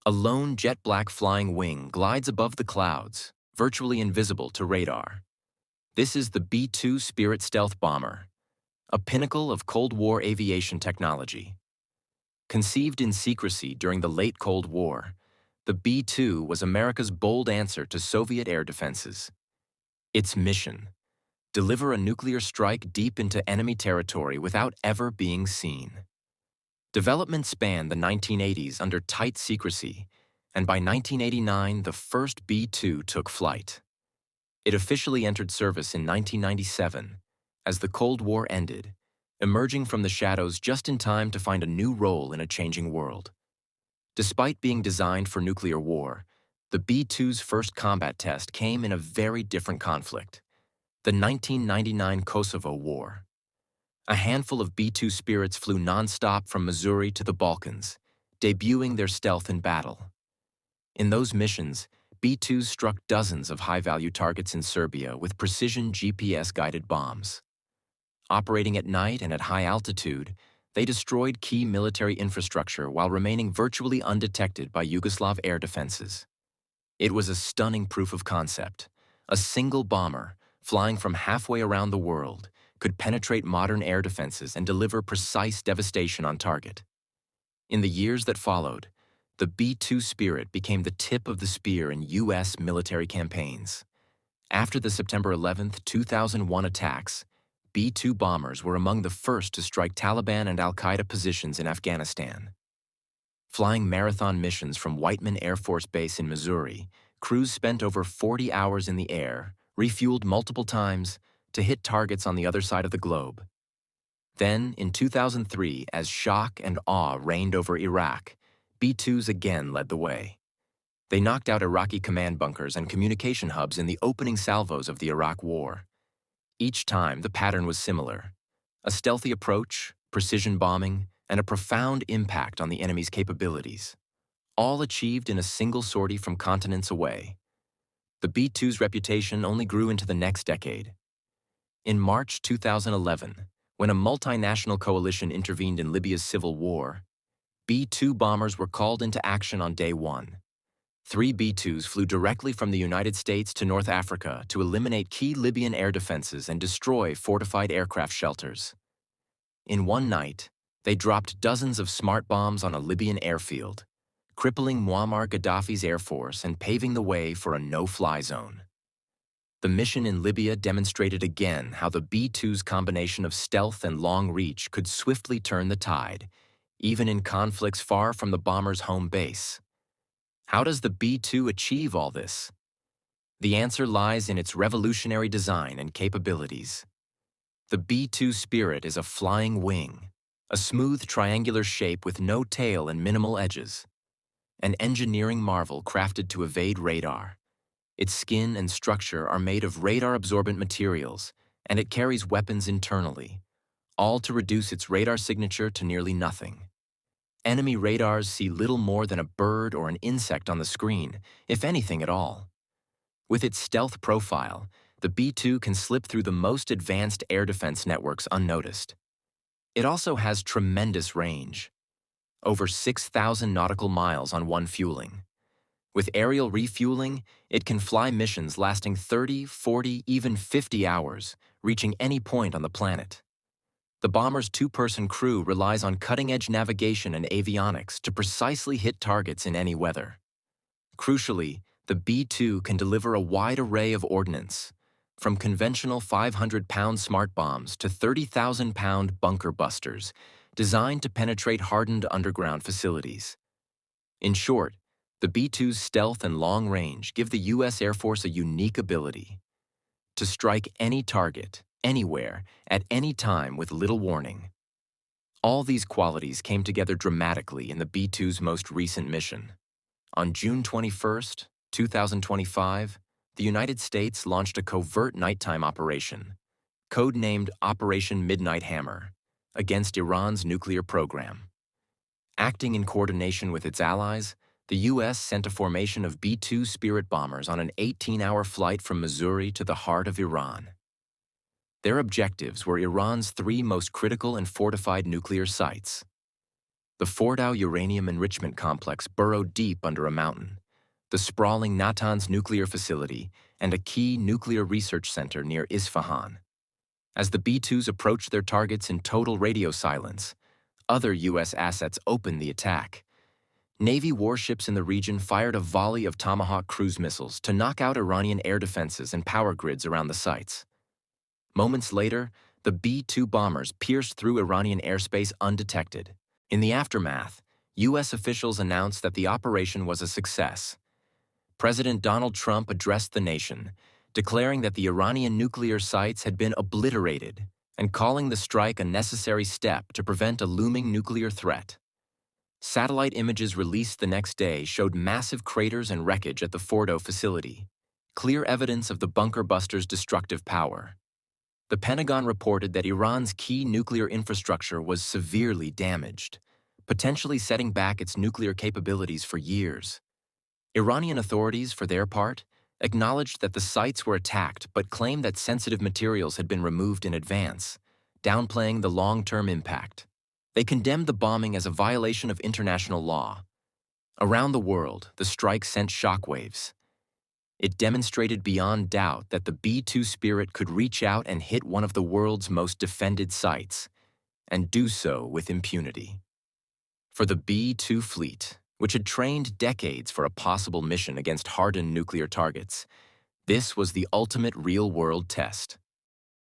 A lone jet-black flying wing glides above the clouds, virtually invisible to radar. This is the B-2 Spirit stealth bomber, a pinnacle of Cold War aviation technology. Conceived in secrecy during the late Cold War, the B-2 was America's bold answer to Soviet air defenses. Its mission: deliver a nuclear strike deep into enemy territory without ever being seen. Development spanned the 1980s under tight secrecy, and by 1989, the first B-2 took flight. It officially entered service in 1997, as the Cold War ended, emerging from the shadows just in time to find a new role in a changing world. Despite being designed for nuclear war, the B-2's first combat test came in a very different conflict: the 1999 Kosovo War. A handful of B-2 Spirits flew nonstop from Missouri to the Balkans, debuting their stealth in battle. In those missions, B-2s struck dozens of high-value targets in Serbia with precision GPS-guided bombs. Operating at night and at high altitude, they destroyed key military infrastructure while remaining virtually undetected by Yugoslav air defenses. It was a stunning proof of concept. A single bomber, flying from halfway around the world, could penetrate modern air defenses and deliver precise devastation on target. In the years that followed, the B-2 Spirit became the tip of the spear in U.S. military campaigns. After the September 11, 2001 attacks, B-2 bombers were among the first to strike Taliban and al-Qaeda positions in Afghanistan. Flying marathon missions from Whiteman Air Force Base in Missouri, crews spent over 40 hours in the air, refueled multiple times, to hit targets on the other side of the globe. Then, in 2003, as shock and awe reigned over Iraq, B-2s again led the way. They knocked out Iraqi command bunkers and communication hubs in the opening salvos of the Iraq War. Each time, the pattern was similar: a stealthy approach, precision bombing, and a profound impact on the enemy's capabilities, all achieved in a single sortie from continents away. The B-2's reputation only grew into the next decade. In March 2011, when a multinational coalition intervened in Libya's civil war, B-2 bombers were called into action on day one. 3 B-2s flew directly from the United States to North Africa to eliminate key Libyan air defenses and destroy fortified aircraft shelters. In one night, they dropped dozens of smart bombs on a Libyan airfield, crippling Muammar Gaddafi's air force and paving the way for a no-fly zone. The mission in Libya demonstrated again how the B-2's combination of stealth and long reach could swiftly turn the tide, even in conflicts far from the bomber's home base. How does the B-2 achieve all this? The answer lies in its revolutionary design and capabilities. The B-2 Spirit is a flying wing, a smooth triangular shape with no tail and minimal edges. An engineering marvel crafted to evade radar. Its skin and structure are made of radar-absorbent materials, and it carries weapons internally, all to reduce its radar signature to nearly nothing. Enemy radars see little more than a bird or an insect on the screen, if anything at all. With its stealth profile, the B-2 can slip through the most advanced air defense networks unnoticed. It also has tremendous range, over 6,000 nautical miles on one fueling. With aerial refueling, it can fly missions lasting 30, 40, even 50 hours, reaching any point on the planet. The bomber's 2-person crew relies on cutting-edge navigation and avionics to precisely hit targets in any weather. Crucially, the B-2 can deliver a wide array of ordnance, from conventional 500-pound smart bombs to 30,000-pound bunker busters, designed to penetrate hardened underground facilities. In short, the B-2's stealth and long range give the U.S. Air Force a unique ability to strike any target, anywhere, at any time with little warning. All these qualities came together dramatically in the B-2's most recent mission. On June 21, 2025, the United States launched a covert nighttime operation, codenamed Operation Midnight Hammer, against Iran's nuclear program. Acting in coordination with its allies, the U.S. sent a formation of B-2 Spirit bombers on an 18-hour flight from Missouri to the heart of Iran. Their objectives were Iran's 3 most critical and fortified nuclear sites: The Fordow uranium enrichment complex burrowed deep under a mountain, the sprawling Natanz nuclear facility, and a key nuclear research center near Isfahan. As the B-2s approached their targets in total radio silence, other U.S. assets opened the attack. Navy warships in the region fired a volley of Tomahawk cruise missiles to knock out Iranian air defenses and power grids around the sites. Moments later, the B-2 bombers pierced through Iranian airspace undetected. In the aftermath, U.S. officials announced that the operation was a success. President Donald Trump addressed the nation, declaring that the Iranian nuclear sites had been obliterated and calling the strike a necessary step to prevent a looming nuclear threat. Satellite images released the next day showed massive craters and wreckage at the Fordow facility, clear evidence of the bunker busters' destructive power. The Pentagon reported that Iran's key nuclear infrastructure was severely damaged, potentially setting back its nuclear capabilities for years. Iranian authorities, for their part, acknowledged that the sites were attacked but claimed that sensitive materials had been removed in advance, downplaying the long-term impact. They condemned the bombing as a violation of international law. Around the world, the strike sent shockwaves. It demonstrated beyond doubt that the B-2 Spirit could reach out and hit one of the world's most defended sites, and do so with impunity. For the B-2 fleet, which had trained decades for a possible mission against hardened nuclear targets, this was the ultimate real-world test.